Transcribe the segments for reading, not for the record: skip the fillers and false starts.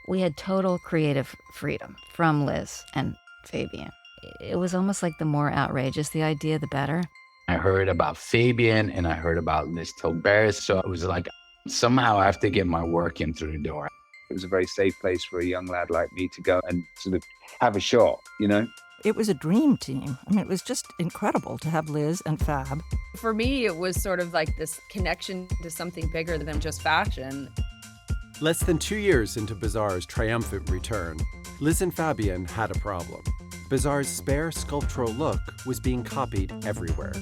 We had total creative freedom from Liz and Fabien. It was almost like the more outrageous the idea, the better. I heard about Fabien and I heard about Liz Tilberis. So it was like, somehow I have to get my work in through the door. It was a very safe place for a young lad like me to go and sort of have a shot, you know? It was a dream team. I mean, it was just incredible to have Liz and Fab. For me, it was sort of like this connection to something bigger than just fashion. Less than 2 years into Bazaar's triumphant return, Liz and Fabien had a problem. Bazaar's spare sculptural look was being copied everywhere.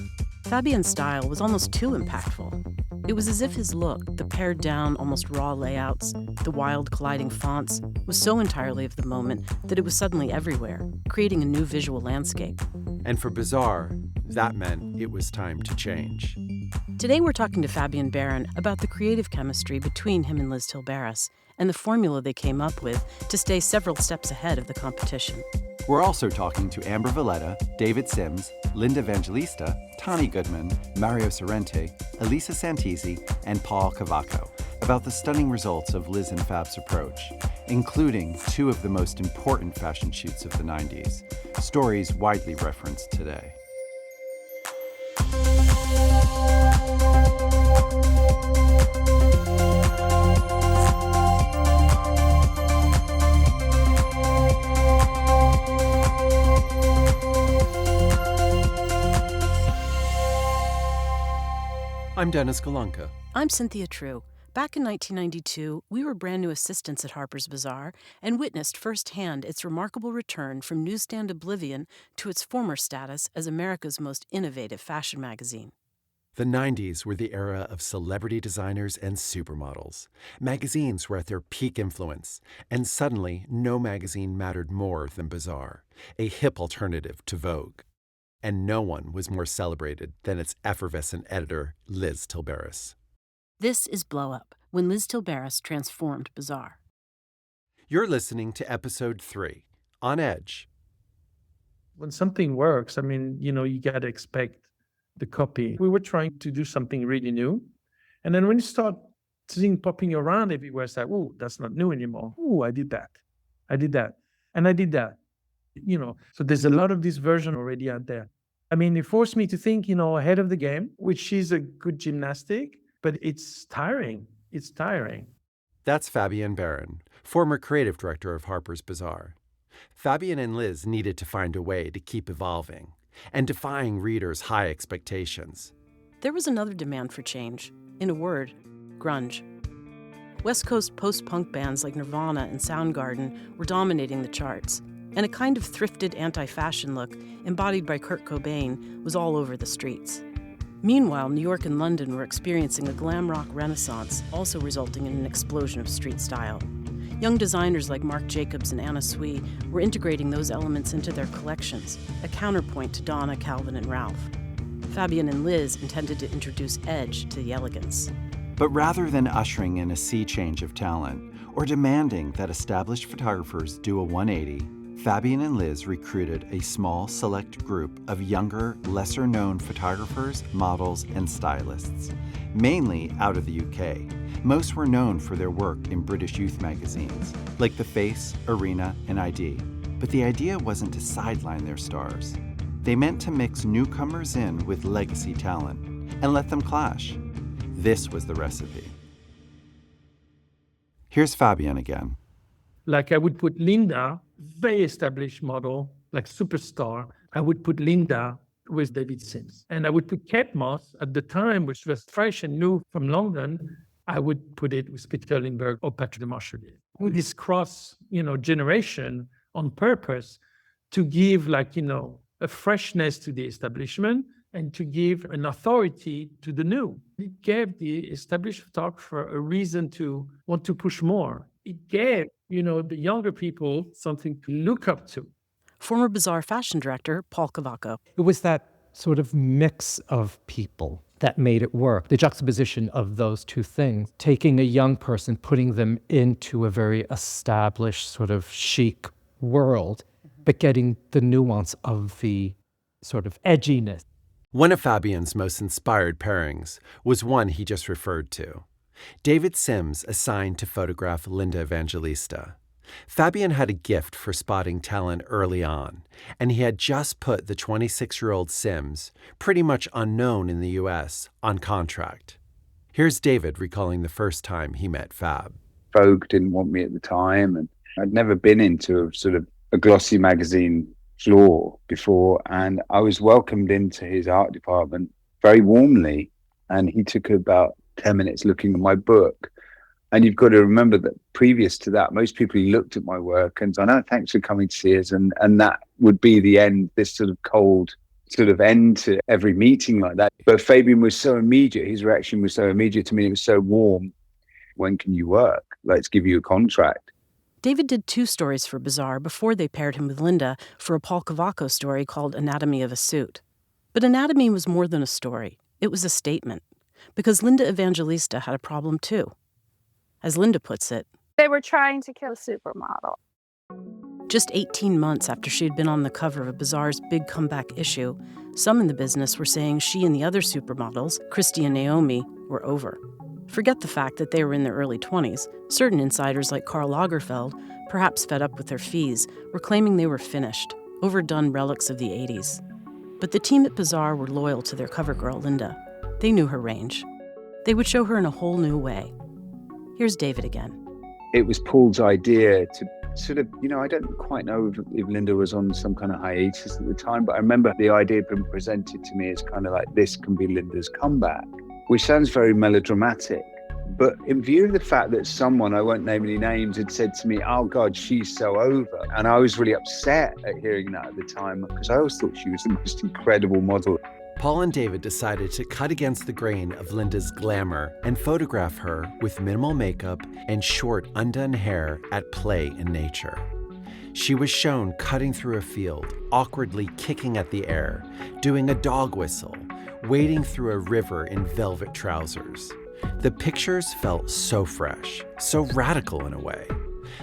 Fabien's style was almost too impactful. It was as if his look, the pared-down, almost raw layouts, the wild colliding fonts, was so entirely of the moment that it was suddenly everywhere, creating a new visual landscape. And for Bazaar, that meant it was time to change. Today we're talking to Fabien Baron about the creative chemistry between him and Liz Tilberis and the formula they came up with to stay several steps ahead of the competition. We're also talking to Amber Valletta, David Sims, Linda Evangelista, Tani Goodman, Mario Sorrente, Elisa Santisi, and Paul Cavaco about the stunning results of Liz and Fab's approach, including two of the most important fashion shoots of the 90s, stories widely referenced today. I'm Dennis Golonka. I'm Cynthia True. Back in 1992, we were brand new assistants at Harper's Bazaar and witnessed firsthand its remarkable return from newsstand oblivion to its former status as America's most innovative fashion magazine. The 90s were the era of celebrity designers and supermodels. Magazines were at their peak influence, and suddenly no magazine mattered more than Bazaar, a hip alternative to Vogue. And no one was more celebrated than its effervescent editor, Liz Tilberis. This is Blow Up, when Liz Tilberis transformed Bazaar. You're listening to Episode 3, On Edge. When something works, I mean, you got to expect the copy. We were trying to do something really new. And then when you start seeing popping around everywhere, it's like, oh, that's not new anymore. Oh, I did that. I did that. And I did that. So there's a lot of this version already out there. I mean, it forced me to think, ahead of the game, which is a good gymnastic, but it's tiring. It's tiring. That's Fabien Baron, former creative director of Harper's Bazaar. Fabien and Liz needed to find a way to keep evolving and defying readers' high expectations. There was another demand for change. In a word, grunge. West Coast post-punk bands like Nirvana and Soundgarden were dominating the charts, and a kind of thrifted anti-fashion look embodied by Kurt Cobain was all over the streets. Meanwhile, New York and London were experiencing a glam rock renaissance, also resulting in an explosion of street style. Young designers like Marc Jacobs and Anna Sui were integrating those elements into their collections, a counterpoint to Donna, Calvin, and Ralph. Fabien and Liz intended to introduce edge to the elegance. But rather than ushering in a sea change of talent or demanding that established photographers do a 180, Fabien and Liz recruited a small, select group of younger, lesser-known photographers, models, and stylists, mainly out of the UK. Most were known for their work in British youth magazines, like The Face, Arena, and ID. But the idea wasn't to sideline their stars. They meant to mix newcomers in with legacy talent and let them clash. This was the recipe. Here's Fabien again. Like I would put Linda, very established model, like superstar. I would put Linda with David Sims. And I would put Kate Moss at the time, which was fresh and new from London. I would put it with Peter Lindbergh or Patrick Demarchelier. With this cross, generation on purpose to give a freshness to the establishment and to give an authority to the new. It gave the established photographer a reason to want to push more. It gave, the younger people something to look up to. Former Bazaar fashion director Paul Cavaco. It was that sort of mix of people that made it work, the juxtaposition of those two things, taking a young person, putting them into a very established sort of chic world, but getting the nuance of the sort of edginess. One of Fabien's most inspired pairings was one he just referred to. David Sims assigned to photograph Linda Evangelista. Fabien had a gift for spotting talent early on, and he had just put the 26-year-old Sims, pretty much unknown in the US, on contract. Here's David recalling the first time he met Fab. Vogue didn't want me at the time, and I'd never been into a sort of a glossy magazine floor before, and I was welcomed into his art department very warmly, and he took about 10 minutes looking at my book. And you've got to remember that previous to that, most people looked at my work and said, "No, thanks for coming to see us," and that would be the end, this sort of cold sort of end to every meeting like that. But Fabien was so immediate, his reaction was so immediate to me, it was so warm. "When can you work? Let's give you a contract." David did 2 stories for Bazaar before they paired him with Linda for a Paul Cavaco story called Anatomy of a Suit. But Anatomy was more than a story. It was a statement, because Linda Evangelista had a problem too. As Linda puts it, they were trying to kill a supermodel. Just 18 months after she'd been on the cover of Bazaar's big comeback issue, some in the business were saying she and the other supermodels, Christy and Naomi, were over. Forget the fact that they were in their early 20s. Certain insiders like Karl Lagerfeld, perhaps fed up with their fees, were claiming they were finished, overdone relics of the 80s. But the team at Bazaar were loyal to their cover girl, Linda. They knew her range. They would show her in a whole new way. Here's David again. It was Paul's idea to sort of, I don't quite know if Linda was on some kind of hiatus at the time, but I remember the idea had been presented to me as kind of like, this can be Linda's comeback, which sounds very melodramatic. But in view of the fact that someone, I won't name any names, had said to me, "Oh God, she's so over." And I was really upset at hearing that at the time, because I always thought she was the most incredible model. Paul and David decided to cut against the grain of Linda's glamour and photograph her with minimal makeup and short, undone hair at play in nature. She was shown cutting through a field, awkwardly kicking at the air, doing a dog whistle, wading through a river in velvet trousers. The pictures felt so fresh, so radical in a way.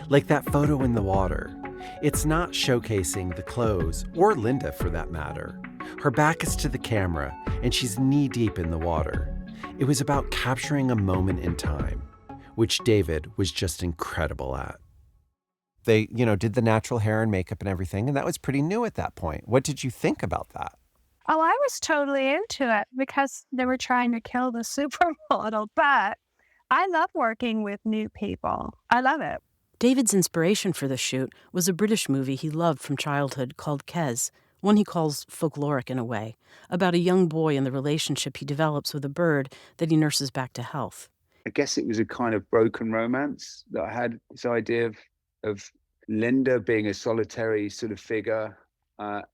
Like that photo in the water. It's not showcasing the clothes, or Linda for that matter. Her back is to the camera, and she's knee-deep in the water. It was about capturing a moment in time, which David was just incredible at. They, did the natural hair and makeup and everything, and that was pretty new at that point. What did you think about that? Oh, I was totally into it because they were trying to kill the supermodel, but I love working with new people. I love it. David's inspiration for the shoot was a British movie he loved from childhood called Kes, one he calls folkloric in a way, about a young boy and the relationship he develops with a bird that he nurses back to health. I guess it was a kind of broken romance that I had, this idea of Linda being a solitary sort of figure,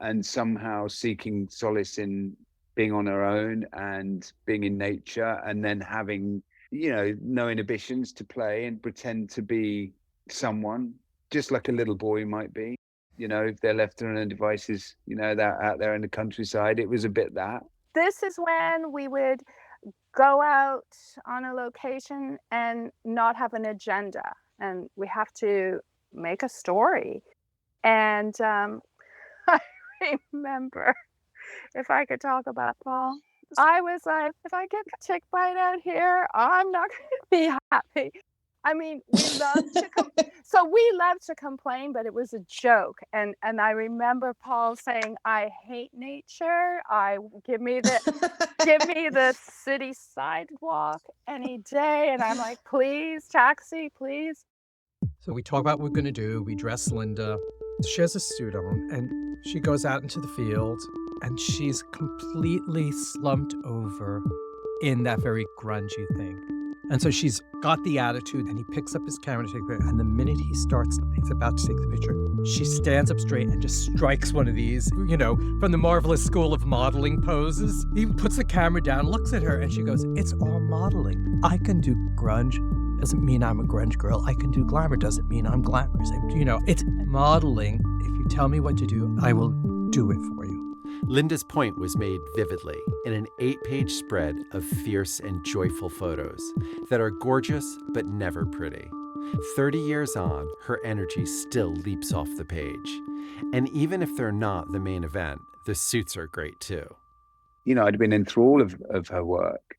and somehow seeking solace in being on her own and being in nature, and then having, no inhibitions to play and pretend to be someone, just like a little boy might be. If they're left to their own devices, they're out there in the countryside. It was a bit that. This is when we would go out on a location and not have an agenda, and we have to make a story. And I remember, if I could talk about Paul, I was like, if I get a tick bite out here, I'm not going to be happy. I mean, we love to complain, but it was a joke. And I remember Paul saying, "I hate nature. Give me the city sidewalk any day." And I'm like, "Please, taxi, please." So we talk about what we're going to do. We dress Linda. She has a suit on, and she goes out into the field, and she's completely slumped over in that very grungy thing. And so she's got the attitude, and he picks up his camera to take the picture. And the minute he's about to take the picture, she stands up straight and just strikes one of these, from the marvelous school of modeling poses. He puts the camera down, looks at her, and she goes, "It's all modeling. I can do grunge. Doesn't mean I'm a grunge girl. I can do glamour. Doesn't mean I'm glamorous. It's modeling. If you tell me what to do, I will do it for you." Linda's point was made vividly in an 8-page spread of fierce and joyful photos that are gorgeous but never pretty. 30 years on, her energy still leaps off the page. And even if they're not the main event, the suits are great too. I'd been enthralled of her work,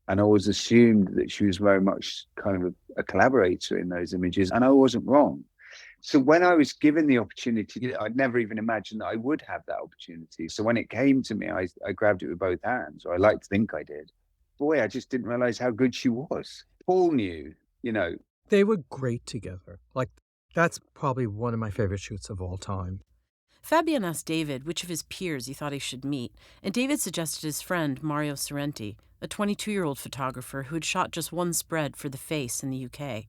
and I always assumed that she was very much kind of a collaborator in those images, and I wasn't wrong. So when I was given the opportunity, I'd never even imagined that I would have that opportunity. So when it came to me, I grabbed it with both hands, or I like to think I did. Boy, I just didn't realize how good she was. Paul knew, you know. They were great together. Like, that's probably one of my favorite shoots of all time. Fabien asked David which of his peers he thought he should meet, and David suggested his friend Mario Sorrenti, a 22-year-old photographer who had shot just one spread for The Face in the UK.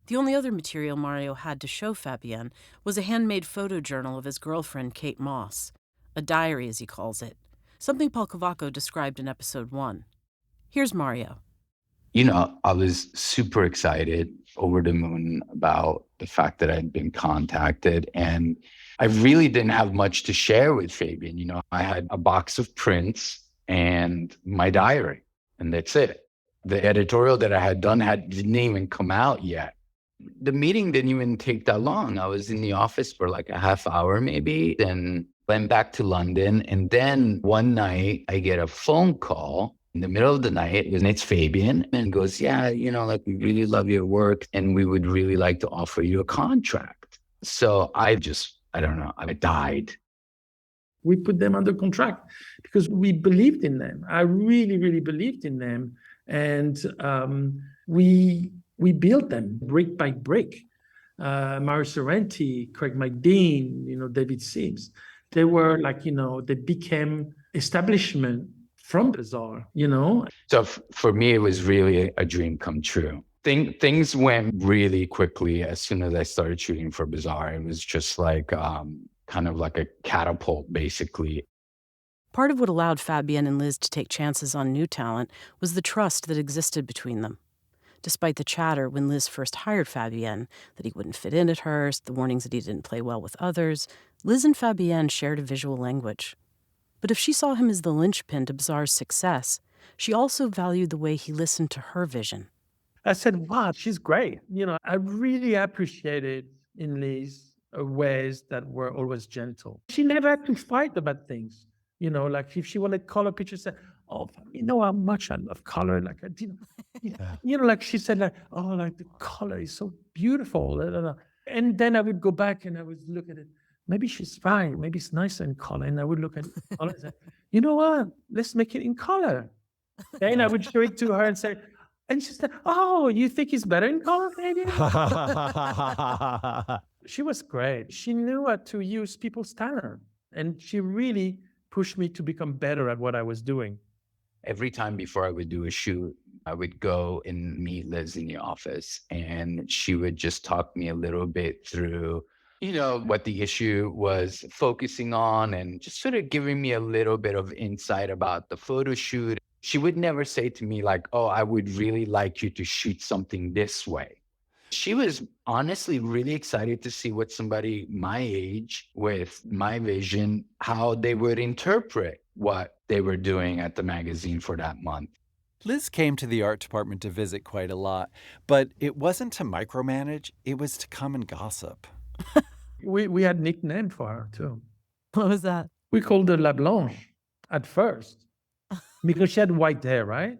The only other material Mario had to show Fabien was a handmade photojournal of his girlfriend Kate Moss, a diary as he calls it, something Paul Cavacco described in episode 1. Here's Mario. You know, I was super excited, over the moon about the fact that I'd been contacted. And I really didn't have much to share with Fabien. You know, I had a box of prints and my diary, and that's it. The editorial that I had done didn't even come out yet. The meeting didn't even take that long. I was in the office for like a half hour maybe, then went back to London. And then one night I get a phone call in the middle of the night, and it's Fabien, and goes, yeah, you know, like, we really love your work and we would really like to offer you a contract. So I don't know, I died. We put them under contract because we believed in them. I really, really believed in them. And we built them brick by brick. Mario Sorrenti, Craig McDean, you know, David Sims. They were like, you know, they became establishment from Bazaar, you know? So for me, it was really a dream come true. Things went really quickly as soon as I started shooting for Bazaar. It was just like kind of like a catapult, basically. Part of what allowed Fabien and Liz to take chances on new talent was the trust that existed between them. Despite the chatter when Liz first hired Fabien, that he wouldn't fit in at Hearst, the warnings that he didn't play well with others, Liz and Fabien shared a visual language. But if she saw him as the linchpin to Bazaar's success, she also valued the way he listened to her vision. I said, wow, she's great. You know, I really appreciated in Liz ways that were always gentle. She never had to fight about things. You know, like if she wanted color pictures, said, oh, you know how much I love color. Like, you know, like she said, like, oh, like the color is so beautiful. And then I would go back and I would look at it. Maybe she's fine. Maybe it's nicer in color. And I would look at it and say, you know what? Let's make it in color. Then I would show it to her and say, and she said, oh, you think it's better in color, maybe? She was great. She knew how to use people's talent. And she really pushed me to become better at what I was doing. Every time before I would do a shoot, I would go and meet Liz in the office, and she would just talk me a little bit through, you know, what the issue was focusing on and just sort of giving me a little bit of insight about the photo shoot. She would never say to me like, oh, I would really like you to shoot something this way. She was honestly really excited to see what somebody my age with my vision, how they would interpret what they were doing at the magazine for that month. Liz came to the art department to visit quite a lot, but it wasn't to micromanage, it was to come and gossip. We had a nickname for her too. What was that? We called her La Blanche at first because she had white hair, right?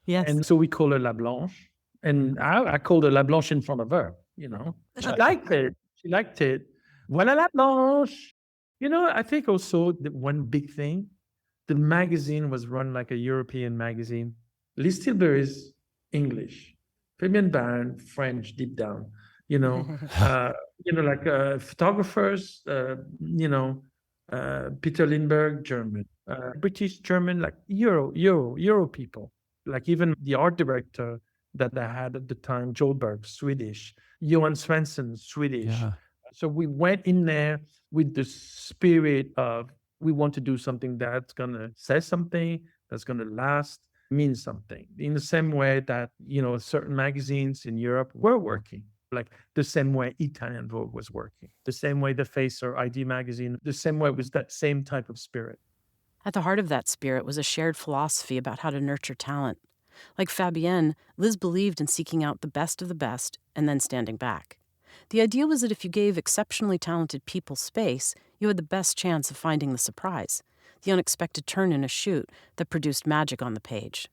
Yes. And so we called her La Blanche. And I called her La Blanche in front of her, you know. She liked it. She liked it. Voilà La Blanche. You know, I think also the one big thing, the magazine was run like a European magazine. Liz Tilberis, English. Fabien Baron, French, deep down. You know, like photographers, Peter Lindbergh, German. British, German, like Euro people. Like even the art director that I had at the time, Jolberg, Swedish, Johan Svensson, Swedish. Yeah. So we went in there with the spirit of, we want to do something that's going to say something, that's going to last, mean something. In the same way that, you know, certain magazines in Europe were working, like the same way Italian Vogue was working, the same way The Face or ID magazine, the same way it was that same type of spirit. At the heart of that spirit was a shared philosophy about how to nurture talent. Like Fabien, Liz believed in seeking out the best of the best and then standing back. The idea was that if you gave exceptionally talented people space, you had the best chance of finding the surprise, the unexpected turn in a shoot that produced magic on the page.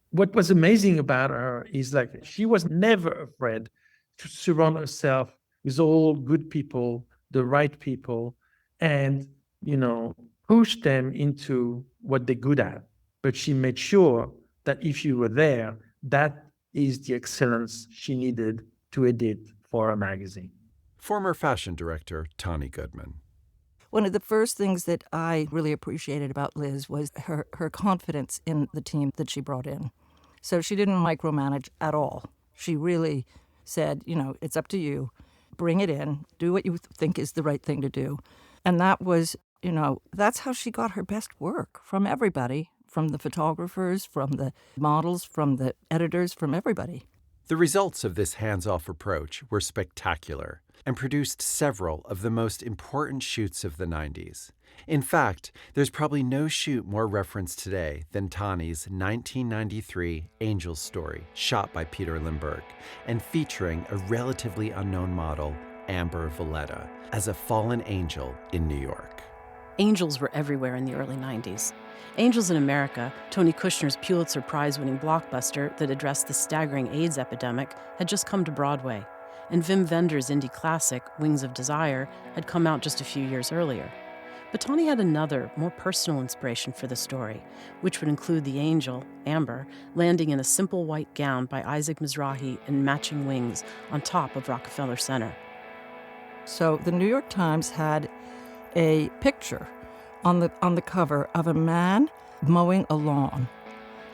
What was amazing about her is like she was never afraid to surround herself with all good people, the right people, and, push them into what they're good at. But she made sure that if you were there, that is the excellence she needed to edit for a magazine. Former fashion director Tani Goodman. One of the first things that I really appreciated about Liz was her confidence in the team that she brought in. So she didn't micromanage at all. She really said, it's up to you. Bring it in. Do what you think is the right thing to do. And that was, that's how she got her best work from everybody, from the photographers, from the models, from the editors, from everybody. The results of this hands-off approach were spectacular and produced several of the most important shoots of the 90s. In fact, there's probably no shoot more referenced today than Tani's 1993 Angel Story, shot by Peter Limburg, and featuring a relatively unknown model, Amber Valletta, as a fallen angel in New York. Angels were everywhere in the early 90s. Angels in America, Tony Kushner's Pulitzer Prize-winning blockbuster that addressed the staggering AIDS epidemic, had just come to Broadway, and Wim Wenders' indie classic, Wings of Desire, had come out just a few years earlier. But Tani had another, more personal inspiration for the story, which would include the angel, Amber, landing in a simple white gown by Isaac Mizrahi and matching wings on top of Rockefeller Center. So the New York Times had a picture on the cover of a man mowing a lawn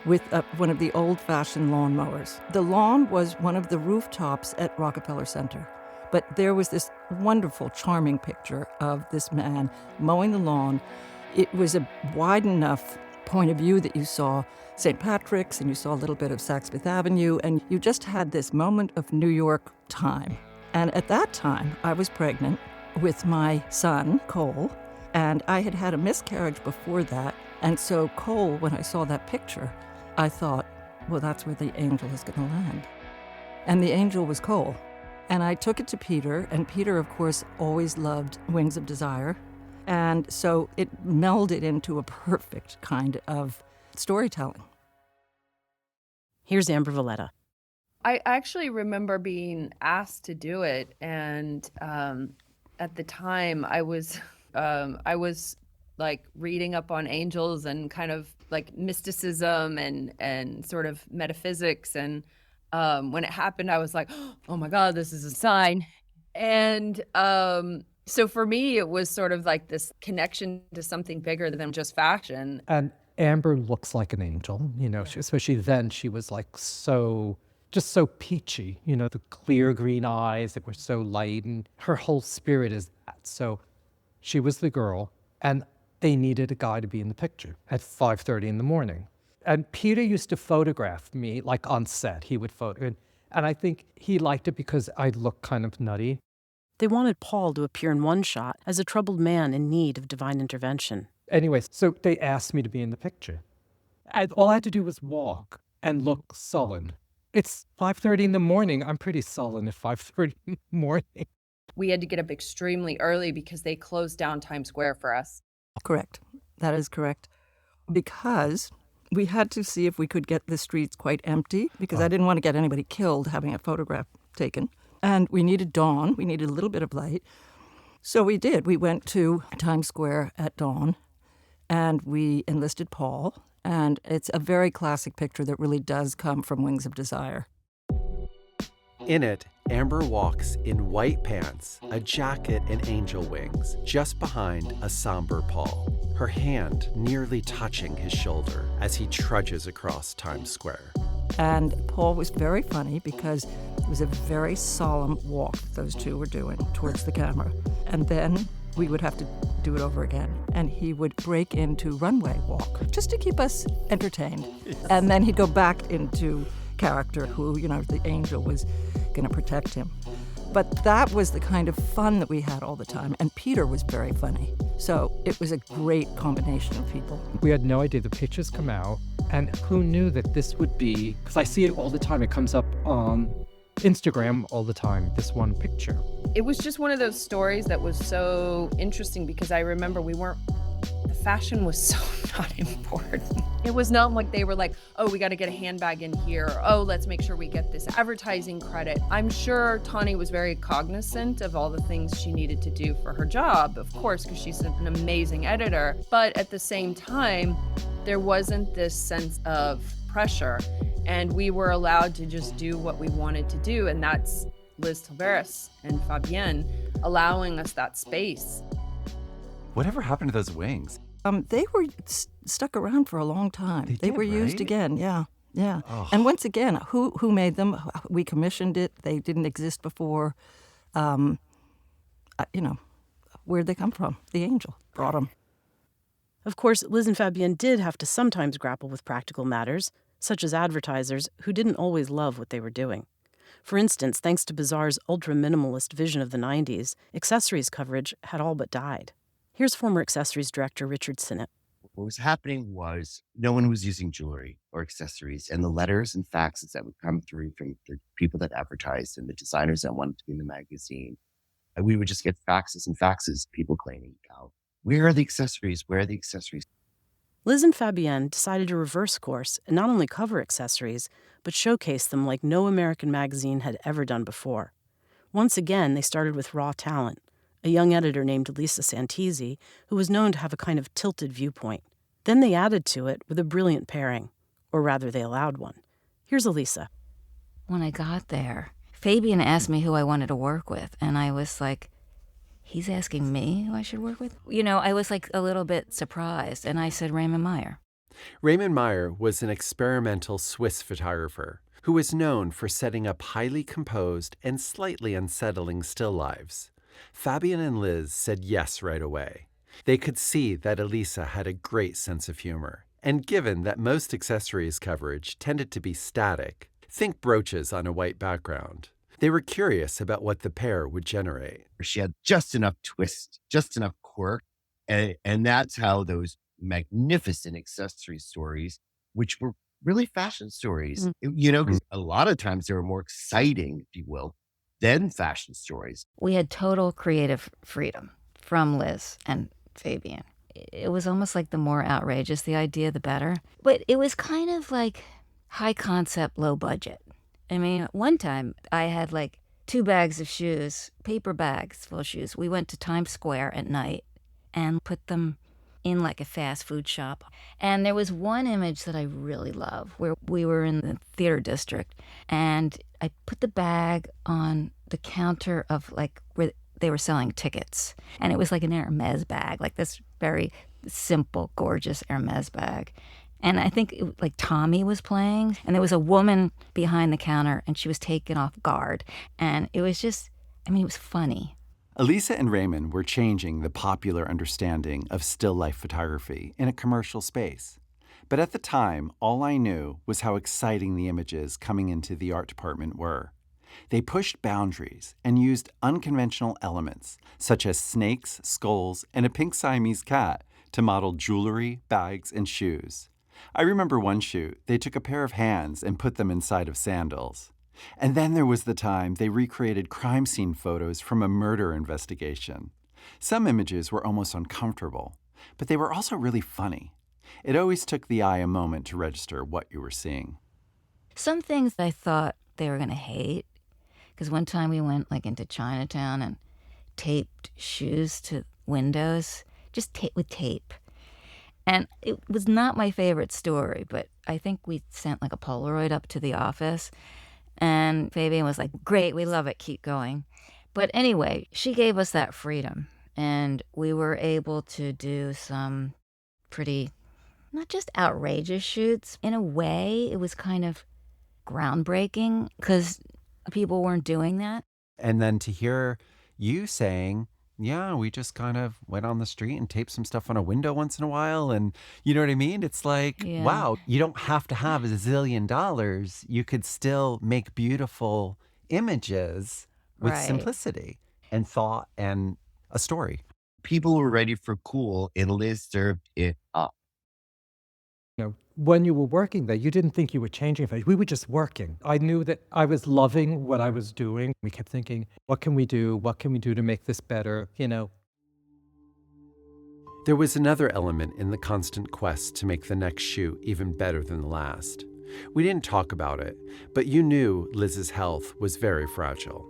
with one of the old-fashioned lawn mowers. The lawn was one of the rooftops at Rockefeller Center, but there was this wonderful, charming picture of this man mowing the lawn. It was a wide enough point of view that you saw St. Patrick's and you saw a little bit of Saks Fifth Avenue, and you just had this moment of New York time. And at that time, I was pregnant with my son, Cole, and I had had a miscarriage before that. And so Cole, when I saw that picture, I thought, well, that's where the angel is going to land. And the angel was Cole. And I took it to Peter, and Peter, of course, always loved Wings of Desire. And so it melded into a perfect kind of storytelling. Here's Amber Valletta. I actually remember being asked to do it, and at the time I was like reading up on angels and kind of like mysticism and sort of metaphysics, and when it happened I was like, oh my God, this is a sign. And so for me it was sort of like this connection to something bigger than just fashion. And Amber looks like an angel, especially then. She was like just so peachy, the clear green eyes that were so light, and her whole spirit is that. So she was the girl, and they needed a guy to be in the picture at 5:30 in the morning. And Peter used to photograph me, like on set. He would photo, and I think he liked it because I looked kind of nutty. They wanted Paul to appear in one shot as a troubled man in need of divine intervention. Anyway, so they asked me to be in the picture. And all I had to do was walk and look sullen. It's 5:30 in the morning. I'm pretty sullen at 5:30 in the morning. We had to get up extremely early because they closed down Times Square for us. Correct. That is correct. Because we had to see if we could get the streets quite empty, because I didn't want to get anybody killed having a photograph taken. And we needed dawn. We needed a little bit of light. So we did. We went to Times Square at dawn, and we enlisted Paul. And it's a very classic picture that really does come from Wings of Desire. In it, Amber walks in white pants, a jacket, and angel wings, just behind a somber Paul, her hand nearly touching his shoulder as he trudges across Times Square. And Paul was very funny because it was a very solemn walk those two were doing towards the camera. And then we would have to do it over again. And he would break into runway walk just to keep us entertained. And then he'd go back into character who, the angel was going to protect him. But that was the kind of fun that we had all the time. And Peter was very funny. So it was a great combination of people. We had no idea the pictures come out. And who knew that this would be, because I see it all the time. It comes up on Instagram all the time, this one picture. It was just one of those stories that was so interesting because I remember the fashion was so not important. It was not like they were like, oh, we got to get a handbag in here. Oh, let's make sure we get this advertising credit. I'm sure Tawny was very cognizant of all the things she needed to do for her job, of course, because she's an amazing editor. But at the same time, there wasn't this sense of pressure. And we were allowed to just do what we wanted to do. And that's Liz Tilberis and Fabien allowing us that space. Whatever happened to those wings? They were stuck around for a long time. They did, were used right? again, yeah. Oh. And once again, who made them? We commissioned it. They didn't exist before. Where'd they come from? The angel brought them. Of course, Liz and Fabien did have to sometimes grapple with practical matters, such as advertisers who didn't always love what they were doing. For instance, thanks to Bazaar's ultra-minimalist vision of the 90s, accessories coverage had all but died. Here's former accessories director Richard Sinnott. What was happening was no one was using jewelry or accessories, and the letters and faxes that would come through from the people that advertised and the designers that wanted to be in the magazine, and we would just get faxes and faxes, people claiming, where are the accessories? Where are the accessories? Liz and Fabien decided to reverse course and not only cover accessories, but showcase them like no American magazine had ever done before. Once again, they started with raw talent, a young editor named Lisa Santisi, who was known to have a kind of tilted viewpoint. Then they added to it with a brilliant pairing, or rather they allowed one. Here's Elisa. When I got there, Fabien asked me who I wanted to work with, and I was like, he's asking me who I should work with? I was like a little bit surprised, and I said Raymond Meyer. Raymond Meyer was an experimental Swiss photographer who was known for setting up highly composed and slightly unsettling still lives. Fabien and Liz said yes right away. They could see that Elisa had a great sense of humor, and given that most accessories coverage tended to be static, think brooches on a white background, they were curious about what the pair would generate. She had just enough twist, just enough quirk, and that's how those magnificent accessory stories, which were really fashion stories, 'cause a lot of times they were more exciting, if you will, than fashion stories. We had total creative freedom from Liz and Fabien. It was almost like the more outrageous the idea, the better. But it was kind of like high concept, low budget. I mean, one time I had like 2 bags of shoes, paper bags full of shoes. We went to Times Square at night and put them in like a fast food shop. And there was one image that I really love where we were in the theater district and I put the bag on the counter of like where they were selling tickets. And it was like an Hermes bag, like this very simple, gorgeous Hermes bag. And I think like Tommy was playing and there was a woman behind the counter and she was taken off guard. And it was just, it was funny. Elisa and Raymond were changing the popular understanding of still life photography in a commercial space. But at the time, all I knew was how exciting the images coming into the art department were. They pushed boundaries and used unconventional elements, such as snakes, skulls, and a pink Siamese cat to model jewelry, bags, and shoes. I remember one shoot, they took a pair of hands and put them inside of sandals. And then there was the time they recreated crime scene photos from a murder investigation. Some images were almost uncomfortable, but they were also really funny. It always took the eye a moment to register what you were seeing. Some things I thought they were going to hate, because one time we went like into Chinatown and taped shoes to windows, just with tape. And it was not my favorite story, but I think we sent like a Polaroid up to the office. And Fabien was like, great, we love it, keep going. But anyway, she gave us that freedom. And we were able to do some pretty, not just outrageous shoots. In a way, it was kind of groundbreaking because people weren't doing that. And then to hear you saying, yeah, we just kind of went on the street and taped some stuff on a window once in a while. And you know what I mean? It's like, wow, you don't have to have $1 zillion. You could still make beautiful images with simplicity and thought and a story. People were ready for cool, and Liz served it up. When you were working there, you didn't think you were changing things. We were just working. I knew that I was loving what I was doing. We kept thinking, what can we do? What can we do to make this better? There was another element in the constant quest to make the next shoot even better than the last. We didn't talk about it, but you knew Liz's health was very fragile.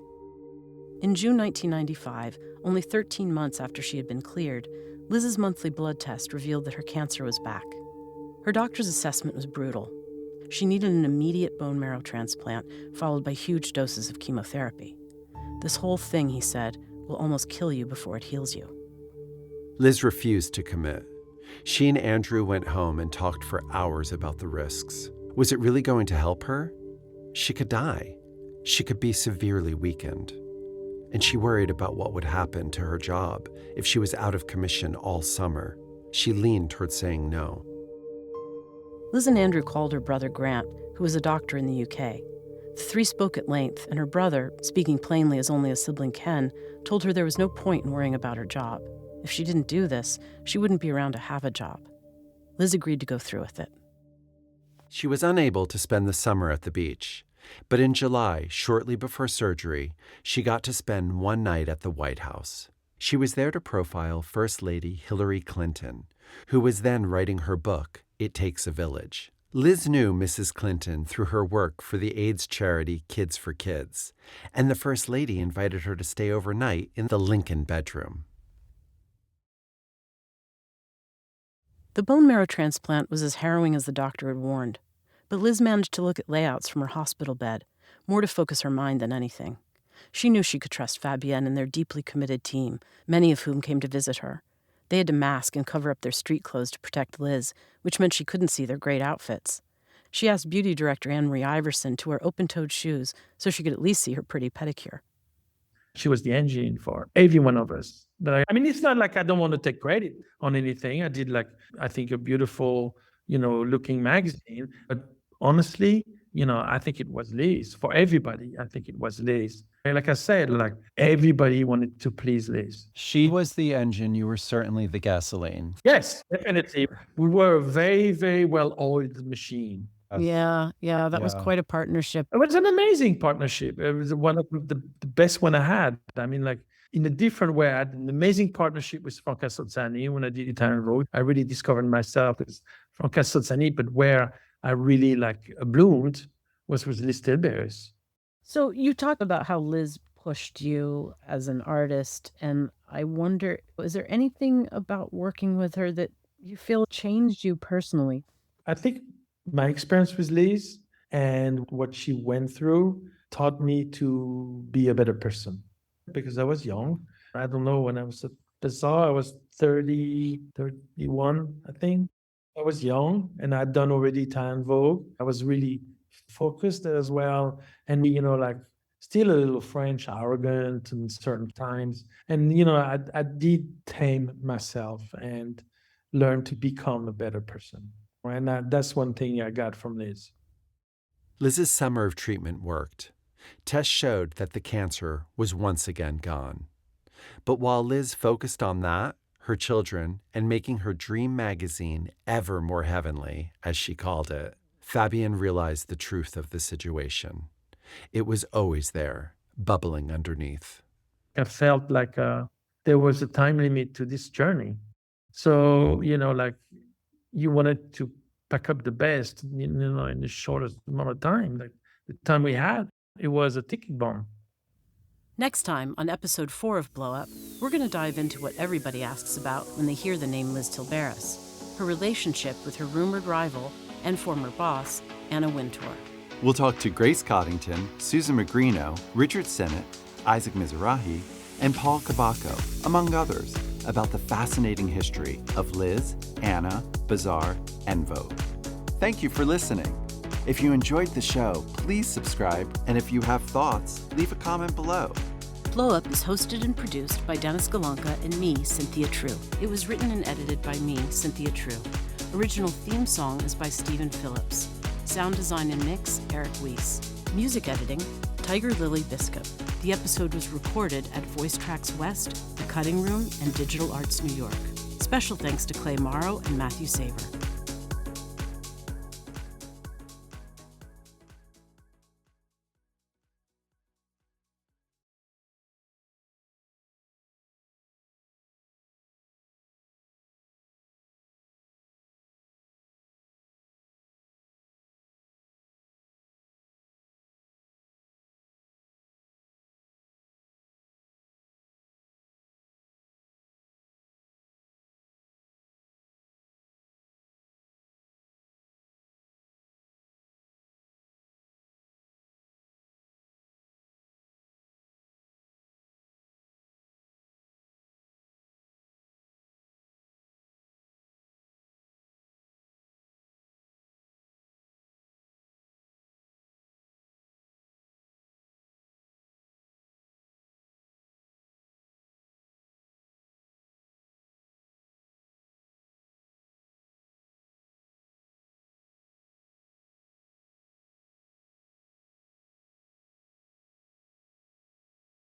In June 1995, only 13 months after she had been cleared, Liz's monthly blood test revealed that her cancer was back. Her doctor's assessment was brutal. She needed an immediate bone marrow transplant, followed by huge doses of chemotherapy. This whole thing, he said, will almost kill you before it heals you. Liz refused to commit. She and Andrew went home and talked for hours about the risks. Was it really going to help her? She could die. She could be severely weakened. And she worried about what would happen to her job if she was out of commission all summer. She leaned toward saying no. Liz and Andrew called her brother Grant, who was a doctor in the UK. The three spoke at length, and her brother, speaking plainly as only a sibling can, told her there was no point in worrying about her job. If she didn't do this, she wouldn't be around to have a job. Liz agreed to go through with it. She was unable to spend the summer at the beach, but in July, shortly before surgery, she got to spend one night at the White House. She was there to profile First Lady Hillary Clinton, who was then writing her book, It Takes a Village. Liz knew Mrs. Clinton through her work for the AIDS charity Kids for Kids, and the First Lady invited her to stay overnight in the Lincoln bedroom. The bone marrow transplant was as harrowing as the doctor had warned, but Liz managed to look at layouts from her hospital bed, more to focus her mind than anything. She knew she could trust Fabien and their deeply committed team, many of whom came to visit her. They had to mask and cover up their street clothes to protect Liz, which meant she couldn't see their great outfits. She asked beauty director Anne-Marie Iverson to wear open-toed shoes so she could at least see her pretty pedicure. She was the engine for every one of us. It's not like I don't want to take credit on anything. I did I think a beautiful, looking magazine. But honestly, I think it was Liz. For everybody, I think it was Liz. Like I said, everybody wanted to please Liz. She was the engine. You were certainly the gasoline. Yes, definitely. We were a very, very well-oiled machine. Yeah, that was quite a partnership. It was an amazing partnership. It was one of the best one I had. In a different way, I had an amazing partnership with Franca Sozzani when I did Italian Vogue. I really discovered myself as Franca Sozzani, but where I really bloomed was with Liz Tilberis. So you talked about how Liz pushed you as an artist, and I wonder, is there anything about working with her that you feel changed you personally? I think my experience with Liz and what she went through taught me to be a better person because I was young. I don't know, when I was at Bazaar, I was 30, 31, I think. I was young and I'd done already Italian Vogue. I was really focused as well. And, still a little French, arrogant in certain times. And, I did tame myself and learn to become a better person. And that's one thing I got from Liz. Liz's summer of treatment worked. Tests showed that the cancer was once again gone. But while Liz focused on that, her children, and making her dream magazine ever more heavenly, as she called it, Fabien realized the truth of the situation. It was always there, bubbling underneath. I felt like there was a time limit to this journey. So, you wanted to pack up the best, in the shortest amount of time. The time we had, it was a ticket bomb. Next time, on episode 4 of Blow Up, we're going to dive into what everybody asks about when they hear the name Liz Tilberis, her relationship with her rumored rival and former boss, Anna Wintour. We'll talk to Grace Coddington, Susan Magrino, Richard Sennett, Isaac Mizrahi, and Paul Kabako, among others, about the fascinating history of Liz, Anna, Bazaar, and Vogue. Thank you for listening. If you enjoyed the show, please subscribe, and if you have thoughts, leave a comment below. Blow Up is hosted and produced by Dennis Golonka and me, Cynthia True. It was written and edited by me, Cynthia True. Original theme song is by Stephen Phillips. Sound design and mix, Eric Weiss. Music editing, Tiger Lily Biscup. The episode was recorded at Voice Tracks West, The Cutting Room, and Digital Arts New York. Special thanks to Clay Morrow and Matthew Saber.